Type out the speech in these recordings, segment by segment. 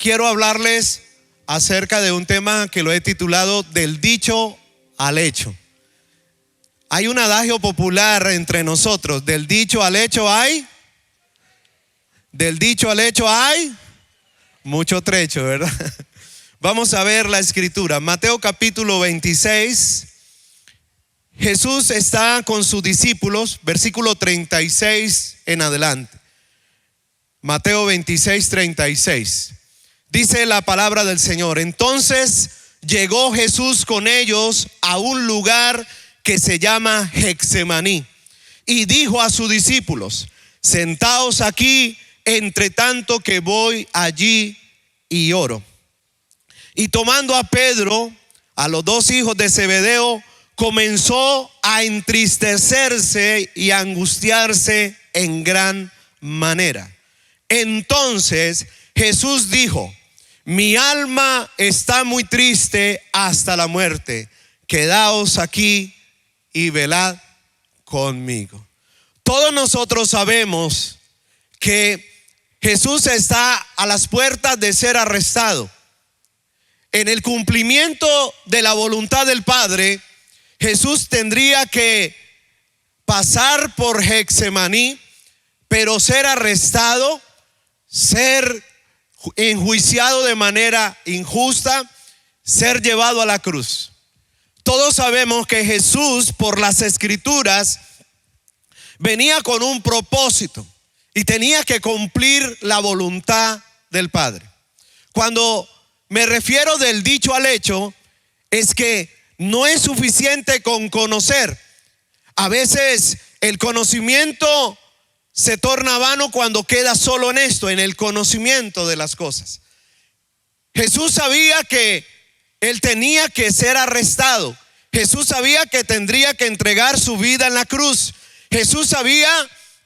quiero hablarles acerca de un tema que lo he titulado Del dicho al hecho. Hay un adagio popular entre nosotros: del dicho al hecho hay mucho trecho, ¿verdad? Vamos a ver la escritura. Mateo capítulo 26. Jesús está con sus discípulos, versículo 36 en adelante. Mateo 26, 36. Dice la palabra del Señor: entonces llegó Jesús con ellos a un lugar que se llama Getsemaní, y dijo a sus discípulos: sentaos aquí, entre tanto que voy allí y oro. Y tomando a Pedro, a los dos hijos de Zebedeo, comenzó a entristecerse y a angustiarse en gran manera. Entonces Jesús dijo: mi alma está muy triste hasta la muerte, quedaos aquí y velad conmigo. Todos nosotros sabemos que Jesús está a las puertas de ser arrestado. En el cumplimiento de la voluntad del Padre, Jesús tendría que pasar por Getsemaní, pero ser arrestado, ser enjuiciado de manera injusta, ser llevado a la cruz. Todos sabemos que Jesús, por las escrituras, venía con un propósito y tenía que cumplir la voluntad del Padre. Cuando me refiero del dicho al hecho, es que no es suficiente con conocer. A veces el conocimiento se torna vano cuando queda solo en esto, en el conocimiento de las cosas. Jesús sabía que él tenía que ser arrestado. Jesús sabía que tendría que entregar su vida en la cruz. Jesús sabía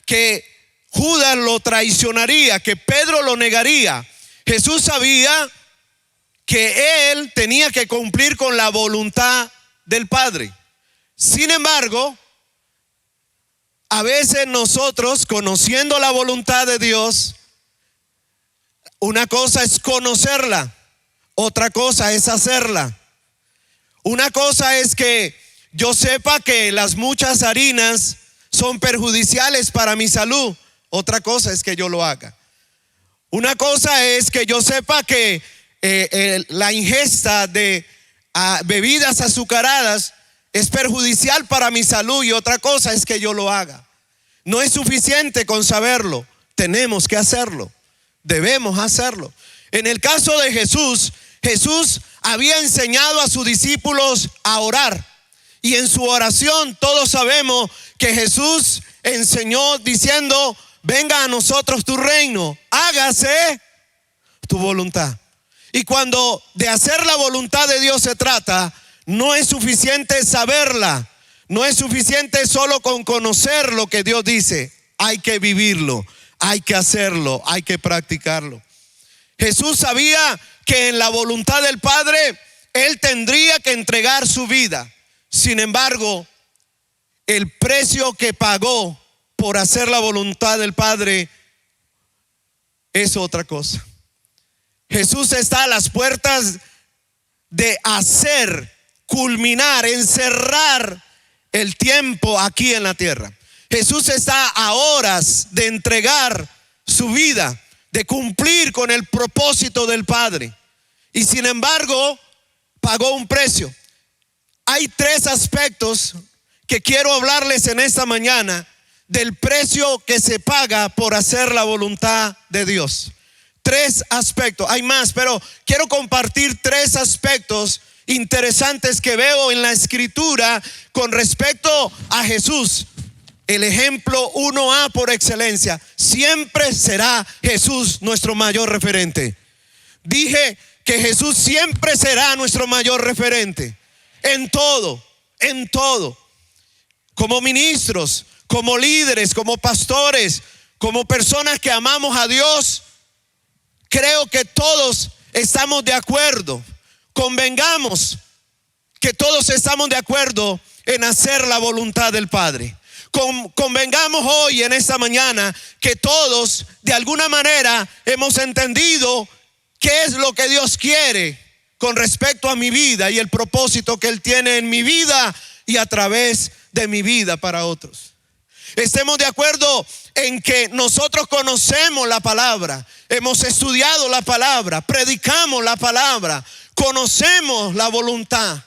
que Judas lo traicionaría, que Pedro lo negaría. Jesús sabía que él tenía que cumplir con la voluntad del Padre. Sin embargo, a veces nosotros, conociendo la voluntad de Dios, una cosa es conocerla, otra cosa es hacerla. Una cosa es que yo sepa que las muchas harinas son perjudiciales para mi salud, otra cosa es que yo lo haga. Una cosa es que yo sepa que la ingesta de bebidas azucaradas es perjudicial para mi salud, y otra cosa es que yo lo haga. No es suficiente con saberlo, tenemos que hacerlo, debemos hacerlo. En el caso de Jesús, Jesús había enseñado a sus discípulos a orar, y en su oración todos sabemos que Jesús enseñó diciendo: venga a nosotros tu reino, hágase tu voluntad. Y cuando de hacer la voluntad de Dios se trata, no es suficiente saberla, no es suficiente solo con conocer lo que Dios dice. Hay que vivirlo, hay que hacerlo, hay que practicarlo. Jesús sabía que en la voluntad del Padre él tendría que entregar su vida. Sin embargo, el precio que pagó por hacer la voluntad del Padre es otra cosa. Jesús está a las puertas de hacer, culminar, encerrar el tiempo aquí en la tierra. Jesús está a horas de entregar su vida, de cumplir con el propósito del Padre. Y sin embargo, pagó un precio. Hay tres aspectos que quiero hablarles en esta mañana del precio que se paga por hacer la voluntad de Dios. Tres aspectos, hay más, pero quiero compartir tres aspectos interesantes que veo en la escritura con respecto a Jesús. El ejemplo 1A por excelencia. Siempre será Jesús nuestro mayor referente. Dije que Jesús siempre será nuestro mayor referente. En todo, en todo. Como ministros, como líderes, como pastores, como personas que amamos a Dios, creo que todos estamos de acuerdo. Convengamos que todos estamos de acuerdo en hacer la voluntad del Padre. Convengamos hoy, en esta mañana, que todos de alguna manera hemos entendido ¿Qué es lo que Dios quiere con respecto a mi vida y el propósito que Él tiene en mi vida y a través de mi vida para otros? Estemos de acuerdo en que nosotros conocemos la palabra, hemos estudiado la palabra, predicamos la palabra, conocemos la voluntad.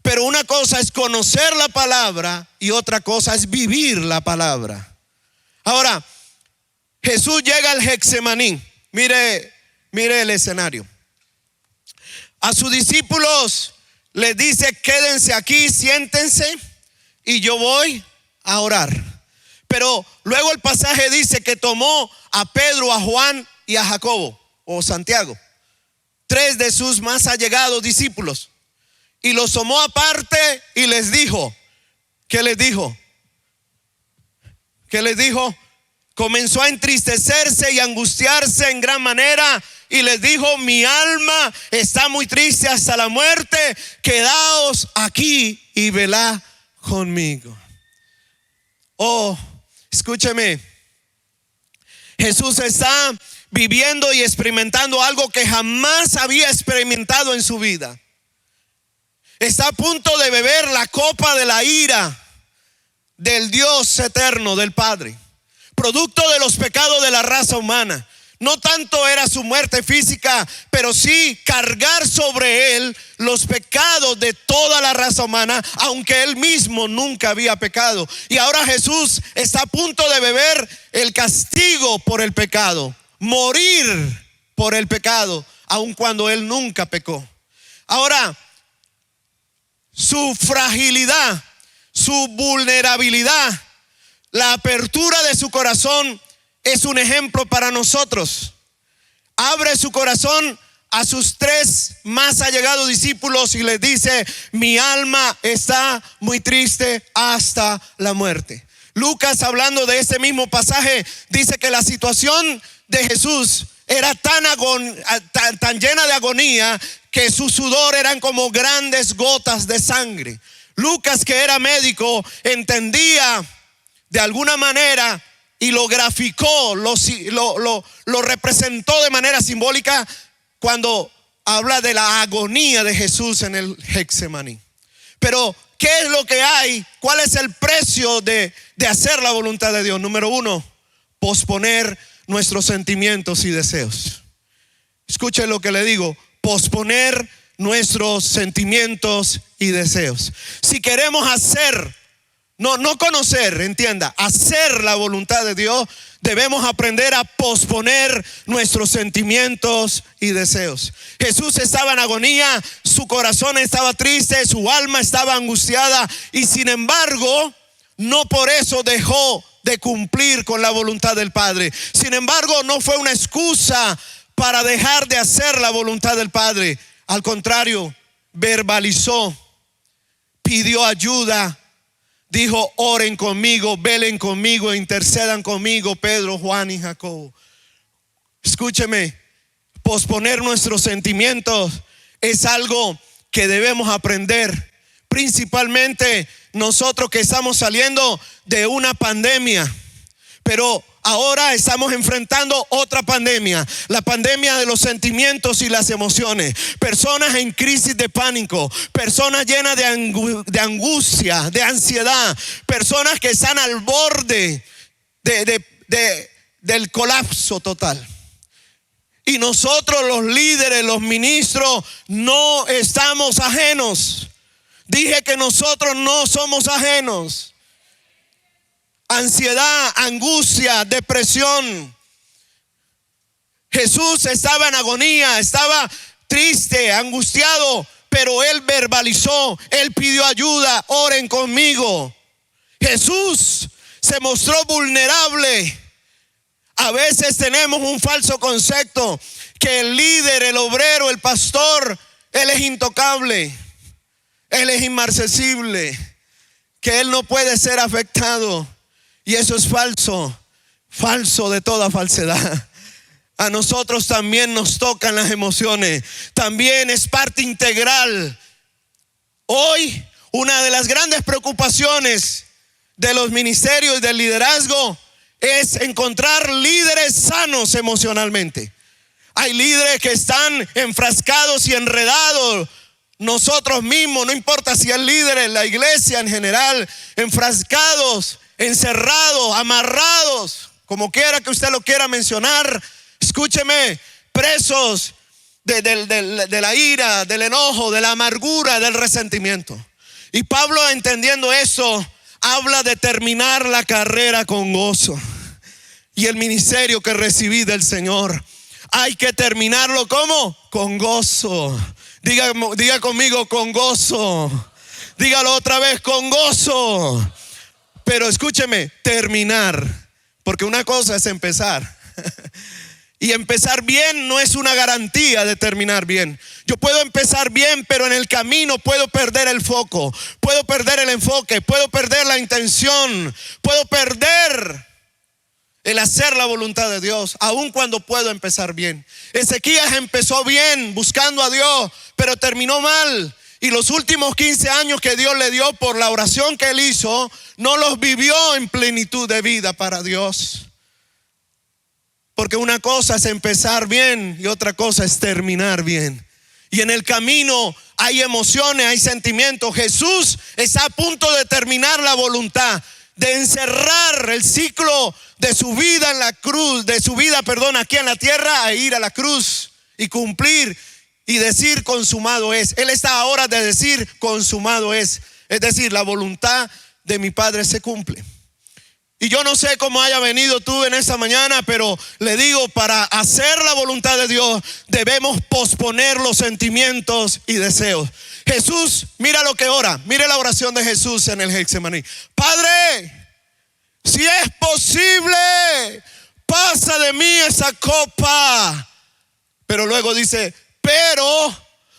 Pero una cosa es conocer la palabra y otra cosa es vivir la palabra. Ahora, Jesús llega al Getsemaní. Mire el escenario. A sus discípulos les dice: quédense aquí, siéntense y yo voy a orar. Pero luego el pasaje dice que tomó a Pedro, a Juan y a Jacobo o Santiago, 3 de sus más allegados discípulos, y los tomó aparte y les dijo. ¿Qué les dijo? ¿Qué les dijo? Comenzó a entristecerse y angustiarse en gran manera y les dijo: mi alma está muy triste hasta la muerte, quedaos aquí y velad conmigo. Oh, escúcheme, Jesús está viviendo y experimentando algo que jamás había experimentado en su vida. Está a punto de beber la copa de la ira del Dios eterno, del Padre, producto de los pecados de la raza humana. No tanto era su muerte física, pero sí cargar sobre él los pecados de toda la raza humana, aunque él mismo nunca había pecado. Y ahora Jesús está a punto de beber el castigo por el pecado, morir por el pecado, aun cuando él nunca pecó. Ahora, su fragilidad, su vulnerabilidad, la apertura de su corazón es un ejemplo para nosotros. Abre su corazón a sus 3 más allegados discípulos y les dice: mi alma está muy triste hasta la muerte. Lucas, hablando de este mismo pasaje, dice que la situación de Jesús era tan llena de agonía que su sudor eran como grandes gotas de sangre. Lucas, que era médico, entendía de alguna manera y lo graficó, lo representó de manera simbólica cuando habla de la agonía de Jesús en el Getsemaní. Pero ¿qué es lo que hay? ¿Cuál es el precio de hacer la voluntad de Dios? Número 1, posponer nuestros sentimientos y deseos. Escuche lo que le digo: posponer nuestros sentimientos y deseos. Si queremos hacer, no conocer, entienda, hacer la voluntad de Dios, debemos aprender a posponer nuestros sentimientos y deseos. Jesús estaba en agonía, su corazón estaba triste, su alma estaba angustiada, y sin embargo, no por eso dejó de cumplir con la voluntad del Padre. Sin embargo, no fue una excusa para dejar de hacer la voluntad del Padre. Al contrario, verbalizó, pidió ayuda, dijo: oren conmigo, velen conmigo, intercedan conmigo, Pedro, Juan y Jacobo. Escúcheme, posponer nuestros sentimientos es algo que debemos aprender, principalmente nosotros que estamos saliendo de una pandemia, pero ahora estamos enfrentando otra pandemia, la pandemia de los sentimientos y las emociones. Personas en crisis de pánico, personas llenas de angustia, de ansiedad, personas que están al borde del colapso total. Y nosotros, los líderes, los ministros, no estamos ajenos. Dije que nosotros no somos ajenos. Ansiedad, angustia, depresión. Jesús estaba en agonía, estaba triste, angustiado, pero él verbalizó, él pidió ayuda: oren conmigo. Jesús se mostró vulnerable. A veces tenemos un falso concepto que el líder, el obrero, el pastor, él es intocable, él es inmarcesible, que él no puede ser afectado. Y eso es falso, falso de toda falsedad. A nosotros también nos tocan las emociones, también es parte integral. Hoy, una de las grandes preocupaciones de los ministerios y del liderazgo es encontrar líderes sanos emocionalmente. Hay líderes que están enfrascados y enredados. Nosotros mismos, no importa si el líder en la iglesia en general, enfrascados, encerrados, amarrados, como quiera que usted lo quiera mencionar. Escúcheme, presos de la ira, del enojo, de la amargura, del resentimiento. Y Pablo, entendiendo eso, habla de terminar la carrera con gozo. Y el ministerio que recibí del Señor, hay que terminarlo ¿cómo? Con gozo. Diga conmigo, con gozo. Dígalo otra vez, con gozo. Pero escúcheme, terminar. Porque una cosa es empezar. Y empezar bien no es una garantía de terminar bien. Yo puedo empezar bien, pero en el camino puedo perder el foco, puedo perder el enfoque, puedo perder la intención, puedo perder el hacer la voluntad de Dios, aun cuando puedo empezar bien. Ezequías empezó bien, buscando a Dios, pero terminó mal. Y los últimos 15 años que Dios le dio por la oración que él hizo, no los vivió en plenitud de vida para Dios. Porque una cosa es empezar bien y otra cosa es terminar bien. Y en el camino hay emociones, hay sentimientos. Jesús está a punto de terminar la voluntad, de encerrar el ciclo de su vida en la cruz, de su vida, aquí en la tierra, e ir a la cruz y cumplir y decir consumado es. Él está ahora de decir consumado es. Es decir, la voluntad de mi Padre se cumple. Y yo no sé cómo haya venido tú en esta mañana, pero le digo, para hacer la voluntad de Dios debemos posponer los sentimientos y deseos. Jesús, mira lo que ora, mire la oración de Jesús en el Getsemaní. Padre, si es posible, pasa de mí esa copa. Pero luego dice, pero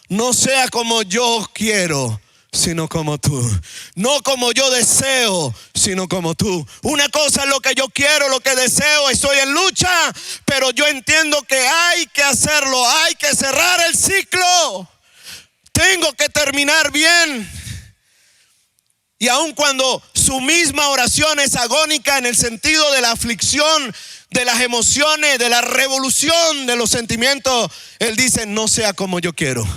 no sea como yo quiero, sino como tú. No como yo deseo, sino como tú. Una cosa es lo que yo quiero, lo que deseo. Estoy en lucha, pero yo entiendo que hay que hacerlo. Hay que cerrar el ciclo. Tengo que terminar bien. Y aun cuando su misma oración es agónica en el sentido de la aflicción, de las emociones, de la revolución de los sentimientos, él dice, no sea como yo quiero.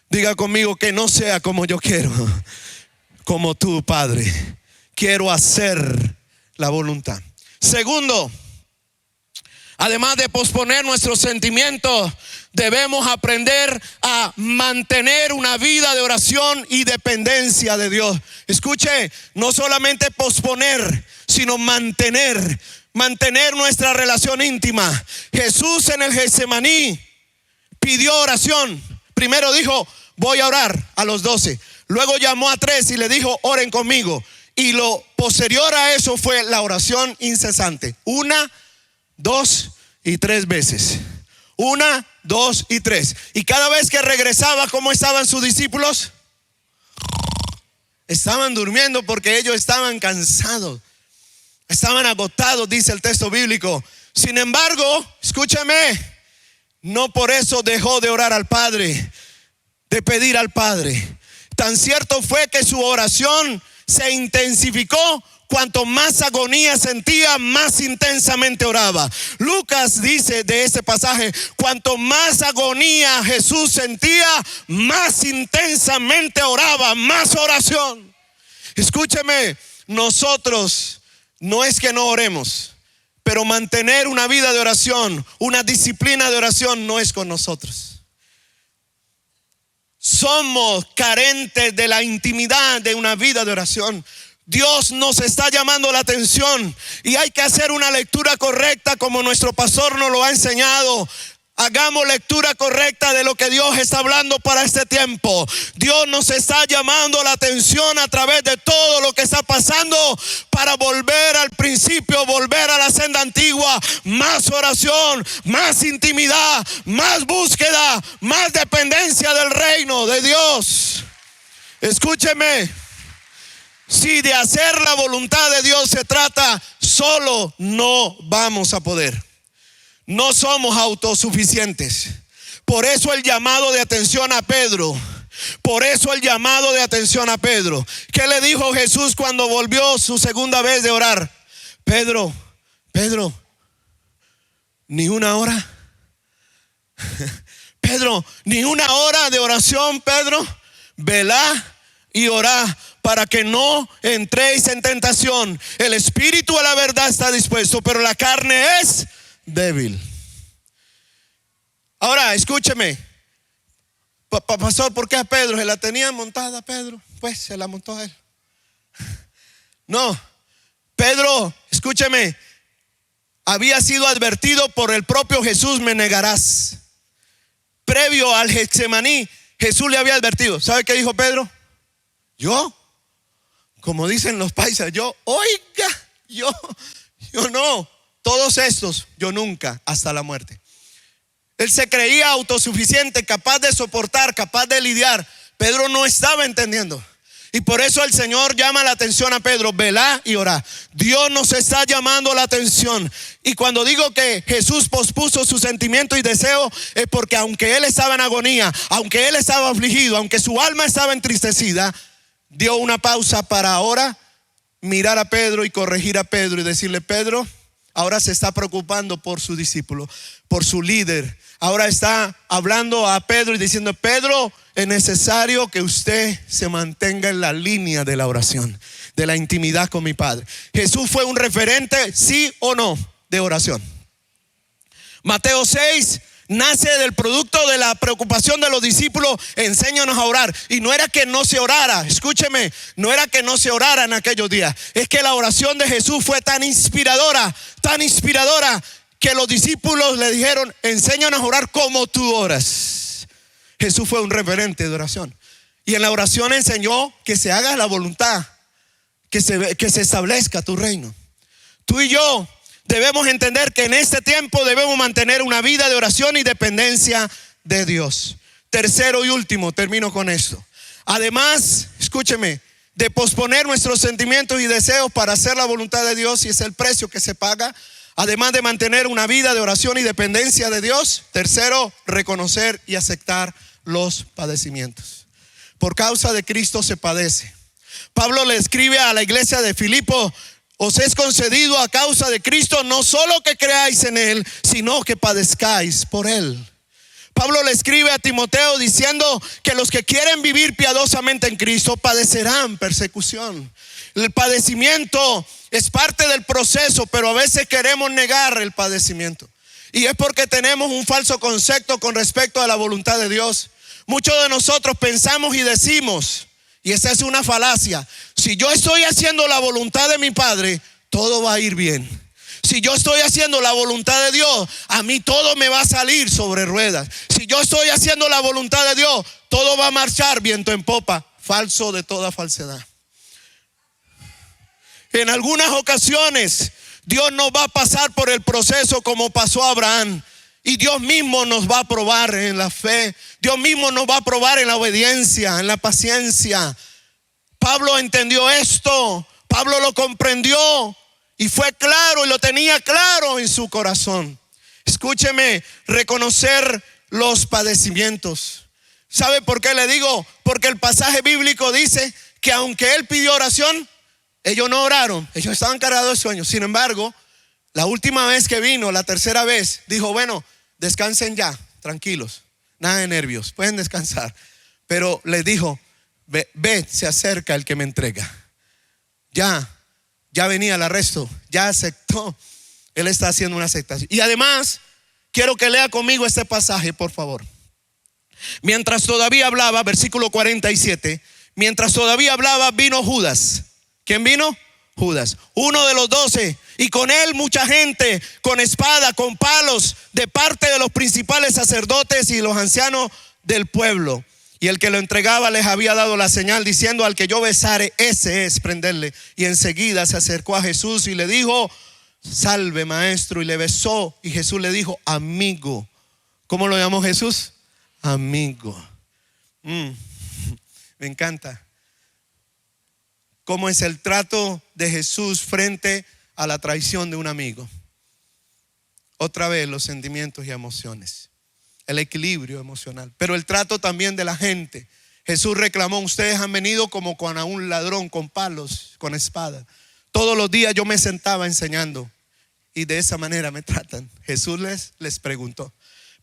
Diga conmigo, que no sea como yo quiero, como tú, Padre. Quiero hacer la voluntad. Segundo, además de posponer nuestros sentimientos, debemos aprender a mantener una vida de oración y dependencia de Dios. Escuche, no solamente posponer, sino mantener nuestra relación íntima. Jesús en el Getsemaní pidió oración. Primero dijo, voy a orar a los 12. Luego llamó a 3 y le dijo, oren conmigo. Y lo posterior a eso fue la oración incesante. 1, 2 y 3 veces. 1, 2 y 3. Y cada vez que regresaba, ¿cómo estaban sus discípulos? Estaban durmiendo porque ellos estaban cansados. Estaban agotados, dice el texto bíblico. Sin embargo, escúchame, no por eso dejó de orar al Padre, de pedir al Padre. Tan cierto fue que su oración se intensificó. Cuanto más agonía sentía, más intensamente oraba. Lucas dice de ese pasaje, cuanto más agonía Jesús sentía, más intensamente oraba, más oración. Escúcheme, nosotros no es que no oremos, pero mantener una vida de oración, una disciplina de oración no es con nosotros. Somos carentes de la intimidad de una vida de oración. Dios nos está llamando la atención y hay que hacer una lectura correcta como nuestro pastor nos lo ha enseñado. Hagamos lectura correcta de lo que Dios está hablando para este tiempo. Dios nos está llamando la atención a través de todo lo que está pasando para volver al principio, volver a la senda antigua. Más oración, más intimidad, más búsqueda, más dependencia del reino de Dios. Escúcheme, si de hacer la voluntad de Dios se trata, solo no vamos a poder. No somos autosuficientes. Por eso el llamado de atención a Pedro. Por eso el llamado de atención a Pedro. ¿Qué le dijo Jesús cuando volvió su segunda vez de orar? Pedro, ni una hora. Pedro, ni una hora de oración, Pedro. Velá y orá para que no entréis en tentación. El espíritu a la verdad está dispuesto, pero la carne es débil. Ahora, escúcheme. Pastor, ¿por qué a Pedro? ¿Se la tenía montada Pedro? Pues se la montó a él. No, Pedro, escúcheme, había sido advertido por el propio Jesús: me negarás. Previo al Getsemaní, Jesús le había advertido. ¿Sabe qué dijo Pedro? Yo, como dicen los paisas, yo no. Todos estos, yo nunca, hasta la muerte. Él se creía autosuficiente, capaz de soportar, capaz de lidiar. Pedro no estaba entendiendo. Y por eso el Señor llama la atención a Pedro: velá y orá. Dios nos está llamando la atención. Y cuando digo que Jesús pospuso su sentimiento y deseo, es porque aunque Él estaba en agonía, aunque Él estaba afligido, aunque su alma estaba entristecida, dio una pausa para ahora mirar a Pedro y corregir a Pedro y decirle: Pedro, ahora se está preocupando por su discípulo, por su líder. Ahora está hablando a Pedro y diciendo: Pedro, es necesario que usted se mantenga en la línea de la oración, de la intimidad con mi Padre. Jesús fue un referente, sí o no, de oración. Mateo 6 nace del producto de la preocupación de los discípulos: enséñanos a orar. Y no era que no se orara, escúcheme, no era que no se orara en aquellos días. Es que la oración de Jesús fue tan inspiradora, que los discípulos le dijeron: enséñanos a orar como tú oras. Jesús fue un referente de oración. Y en la oración enseñó que se haga la voluntad, que se establezca tu reino. Tú y yo debemos entender que en este tiempo debemos mantener una vida de oración y dependencia de Dios. Tercero y último, termino con esto. Además, escúcheme, de posponer nuestros sentimientos y deseos para hacer la voluntad de Dios, y es el precio que se paga. Además de mantener una vida de oración y dependencia de Dios, tercero, reconocer y aceptar los padecimientos. Por causa de Cristo se padece. Pablo le escribe a la iglesia de Filipo: os es concedido a causa de Cristo no solo que creáis en Él, sino que padezcáis por Él. Pablo le escribe a Timoteo diciendo que los que quieren vivir piadosamente en Cristo padecerán persecución. El padecimiento es parte del proceso, pero a veces queremos negar el padecimiento. Y es porque tenemos un falso concepto con respecto a la voluntad de Dios. Muchos de nosotros pensamos y decimos, y esa es una falacia: si yo estoy haciendo la voluntad de mi Padre, todo va a ir bien. Si yo estoy haciendo la voluntad de Dios, a mí todo me va a salir sobre ruedas. Si yo estoy haciendo la voluntad de Dios, todo va a marchar viento en popa. Falso de toda falsedad. En algunas ocasiones Dios nos va a pasar por el proceso como pasó a Abraham. Y Dios mismo nos va a probar en la fe. Dios mismo nos va a probar en la obediencia, en la paciencia. Pablo entendió esto. Pablo lo comprendió y fue claro y lo tenía claro en su corazón. Escúcheme, reconocer los padecimientos. ¿Sabe por qué le digo? Porque el pasaje bíblico dice que aunque él pidió oración, ellos no oraron, ellos estaban cargados de sueños. Sin embargo, la última vez que vino, la tercera vez, dijo: bueno, descansen ya, tranquilos, nada de nervios, pueden descansar. Pero les dijo: ve, se acerca el que me entrega. Ya venía el arresto, ya aceptó. Él está haciendo una aceptación. Y además, quiero que lea conmigo este pasaje, por favor. Mientras todavía hablaba, versículo 47, mientras todavía hablaba, vino Judas. ¿Quién vino? Judas, uno de los 12, y con él mucha gente, con espada, con palos, de parte de los principales sacerdotes y los ancianos del pueblo. Y el que lo entregaba les había dado la señal, diciendo: al que yo besare, ese es, prenderle. Y enseguida se acercó a Jesús y le dijo: salve, maestro. Y le besó. Y Jesús le dijo: amigo. ¿Cómo lo llamó Jesús? Amigo. Me encanta cómo es el trato de Jesús frente a la traición de un amigo. Otra vez los sentimientos y emociones, el equilibrio emocional, pero el trato también de la gente. Jesús reclamó: ustedes han venido como con a un ladrón, con palos, con espada. Todos los días yo me sentaba enseñando y de esa manera me tratan. Jesús les preguntó: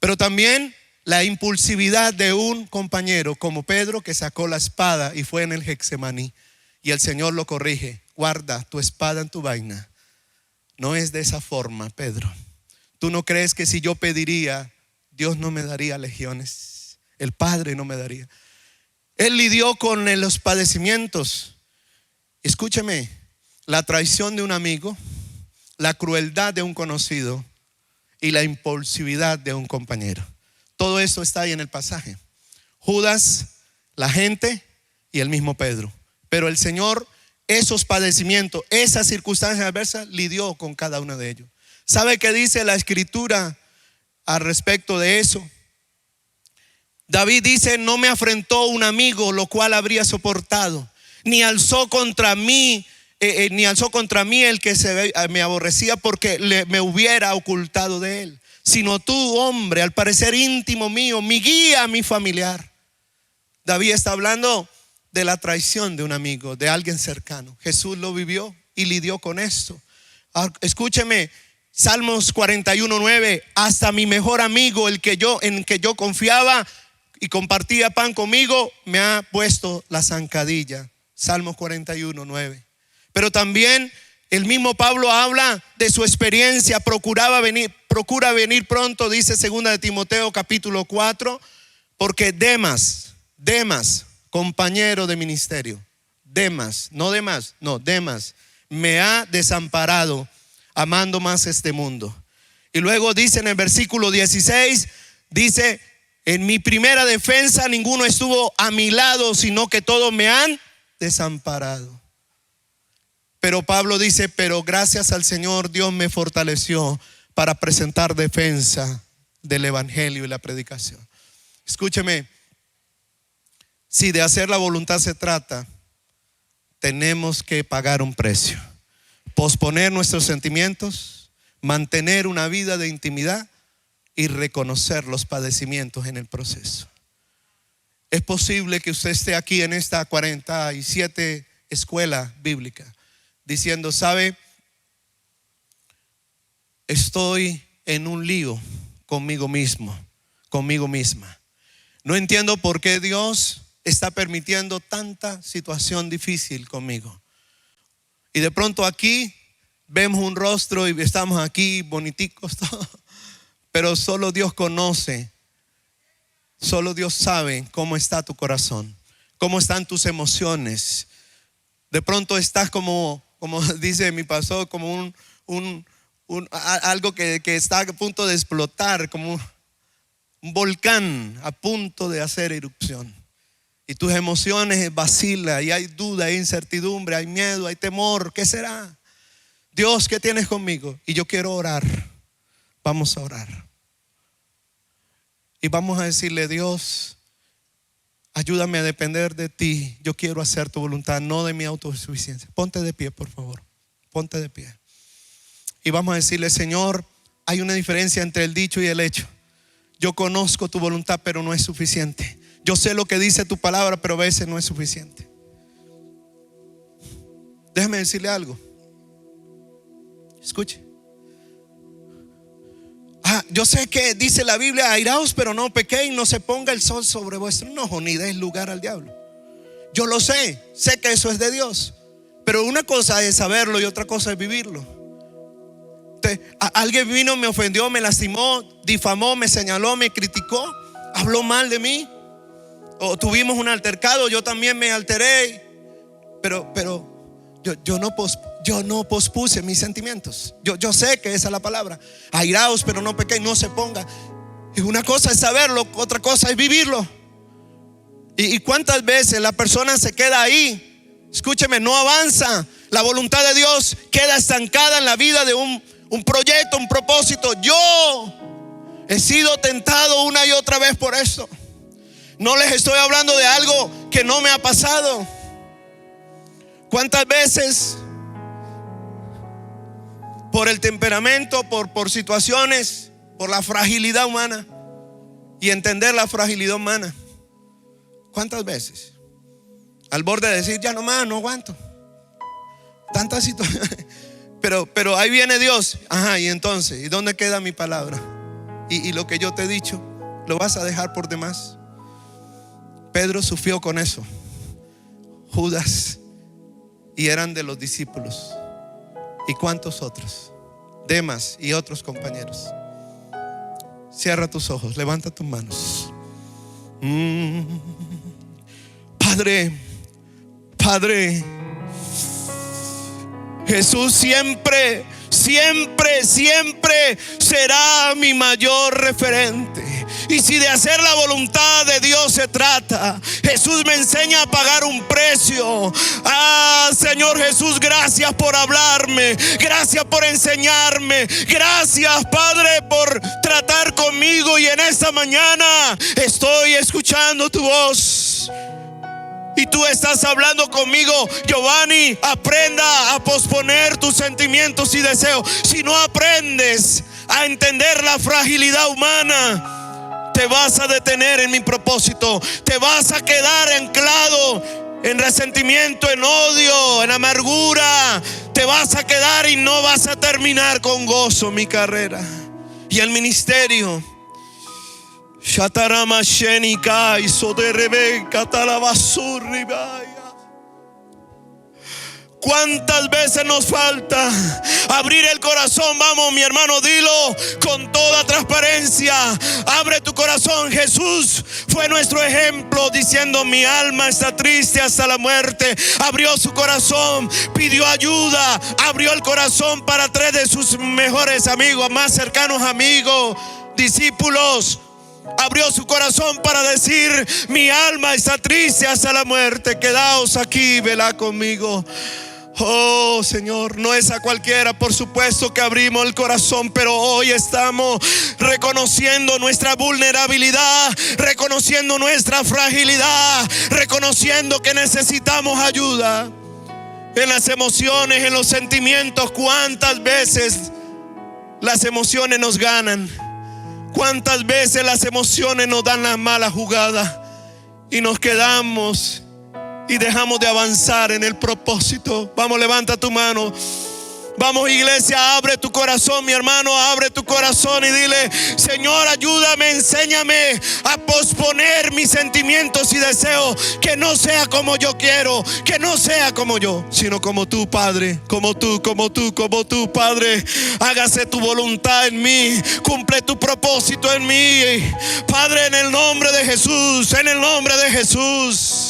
Pero también la impulsividad de un compañero como Pedro, que sacó la espada y fue en el Getsemaní. Y el Señor lo corrige: guarda tu espada en tu vaina. No es de esa forma, Pedro. ¿Tú no crees que si yo pediría, Dios no me daría legiones? El Padre no me daría. Él lidió con los padecimientos. Escúcheme, la traición de un amigo, la crueldad de un conocido y la impulsividad de un compañero. Todo eso está ahí en el pasaje. Judas, la gente y el mismo Pedro. Pero el Señor, esos padecimientos, esas circunstancias adversas, lidió con cada uno de ellos. ¿Sabe qué dice la Escritura al respecto de eso? David dice: no me afrentó un amigo, lo cual habría soportado, ni alzó contra mí el que me aborrecía, porque me hubiera ocultado de él. Sino tú, hombre, al parecer íntimo mío, mi guía, mi familiar. David está hablando de la traición de un amigo, de alguien cercano. Jesús lo vivió y lidió con esto. Escúcheme, Salmos 41:9: hasta mi mejor amigo, en que yo confiaba y compartía pan conmigo, me ha puesto la zancadilla. Salmos 41:9. Pero también el mismo Pablo habla de su experiencia. Procura venir pronto, dice 2 de Timoteo capítulo 4, porque Demas, compañero de ministerio, Demas, me ha desamparado, amando más este mundo. Y luego dice en el versículo 16, dice: en mi primera defensa ninguno estuvo a mi lado, sino que todos me han desamparado. Pero Pablo dice: pero gracias al Señor, Dios me fortaleció para presentar defensa del evangelio y la predicación. Escúcheme, si de hacer la voluntad se trata, tenemos que pagar un precio. Posponer nuestros sentimientos, mantener una vida de intimidad y reconocer los padecimientos en el proceso. Es posible que usted esté aquí en esta 47 escuela bíblica diciendo: ¿sabe? Estoy en un lío conmigo mismo, conmigo misma. No entiendo por qué Dios está permitiendo tanta situación difícil conmigo. Y de pronto aquí vemos un rostro y estamos aquí boniticos todos, pero solo Dios conoce, solo Dios sabe cómo está tu corazón, cómo están tus emociones. De pronto estás como dice mi pastor, como algo que está a punto de explotar, como un volcán a punto de hacer erupción. Y tus emociones vacilan y hay duda, hay incertidumbre, hay miedo, hay temor. ¿Qué será? Dios, ¿qué tienes conmigo? Y yo quiero orar. Vamos a orar. Y vamos a decirle: Dios, ayúdame a depender de ti. Yo quiero hacer tu voluntad, no de mi autosuficiencia. Ponte de pie, por favor. Ponte de pie. Y vamos a decirle: Señor, hay una diferencia entre el dicho y el hecho. Yo conozco tu voluntad, pero no es suficiente. Yo sé lo que dice tu palabra, pero a veces no es suficiente. Déjame decirle algo. Escuche. Yo sé que dice la Biblia: airaos pero no pequéis, no se ponga el sol sobre vuestro enojo, ni deis lugar al diablo. Yo lo sé que eso es de Dios. Pero una cosa es saberlo y otra cosa es vivirlo. Alguien vino, me ofendió, me lastimó, difamó, me señaló, me criticó, habló mal de mí, o tuvimos un altercado, yo también me alteré. Pero yo no pospuse mis sentimientos. Yo sé que esa es la palabra. Airaos pero no pequéis, no se ponga. Y una cosa es saberlo, otra cosa es vivirlo. Y cuántas veces la persona se queda ahí, escúcheme, no avanza. La voluntad de Dios queda estancada en la vida de un proyecto, un propósito. Yo he sido tentado una y otra vez por esto. No les estoy hablando de algo que no me ha pasado. ¿Cuántas veces por el temperamento, por situaciones, por la fragilidad humana y entender la fragilidad humana? ¿Cuántas veces? Al borde de decir: ya no más, no aguanto. Tantas situaciones. Pero ahí viene Dios. Ajá, y entonces, ¿y dónde queda mi palabra? y lo que yo te he dicho, ¿lo vas a dejar por demás? Pedro sufrió con eso. Judas, y eran de los discípulos. ¿Y cuántos otros? Demas y otros compañeros. Cierra tus ojos, levanta tus manos. Padre, Padre, Jesús siempre será mi mayor referente. Y si de hacer la voluntad de Dios se trata, Jesús me enseña a pagar un precio. Señor Jesús, gracias por hablarme, gracias por enseñarme, gracias, Padre, por tratar conmigo. Y en esta mañana estoy escuchando tu voz y tú estás hablando conmigo. Giovanni, aprenda a posponer tus sentimientos y deseos. Si no aprendes a entender la fragilidad humana, te vas a detener en mi propósito. Te vas a quedar anclado en resentimiento, en odio, en amargura. Te vas a quedar y no vas a terminar con gozo mi carrera y el ministerio. Shatarama Shenika y Soderebe Catalabasurribaya. ¿Cuántas veces nos falta abrir el corazón? Vamos, mi hermano, dilo con toda transparencia. Abre tu corazón. Jesús fue nuestro ejemplo, diciendo: mi alma está triste hasta la muerte. Abrió su corazón, pidió ayuda, abrió el corazón para 3 de sus mejores amigos, más cercanos amigos, discípulos. Abrió su corazón para decir: mi alma está triste hasta la muerte. Quedaos aquí, velad conmigo. Oh Señor, no es a cualquiera, por supuesto, que abrimos el corazón, pero hoy estamos reconociendo nuestra vulnerabilidad, reconociendo nuestra fragilidad, reconociendo que necesitamos ayuda en las emociones, en los sentimientos. ¿Cuántas veces las emociones nos ganan? ¿Cuántas veces las emociones nos dan la mala jugada y nos quedamos y dejamos de avanzar en el propósito? Vamos, levanta tu mano. Vamos, iglesia, abre tu corazón, mi hermano, abre tu corazón y dile: Señor, ayúdame, enséñame a posponer mis sentimientos y deseos. Que no sea como yo quiero, que no sea como yo, sino como tú, Padre, como tú, Padre. Hágase tu voluntad en mí, cumple tu propósito en mí, Padre, en el nombre de Jesús, en el nombre de Jesús.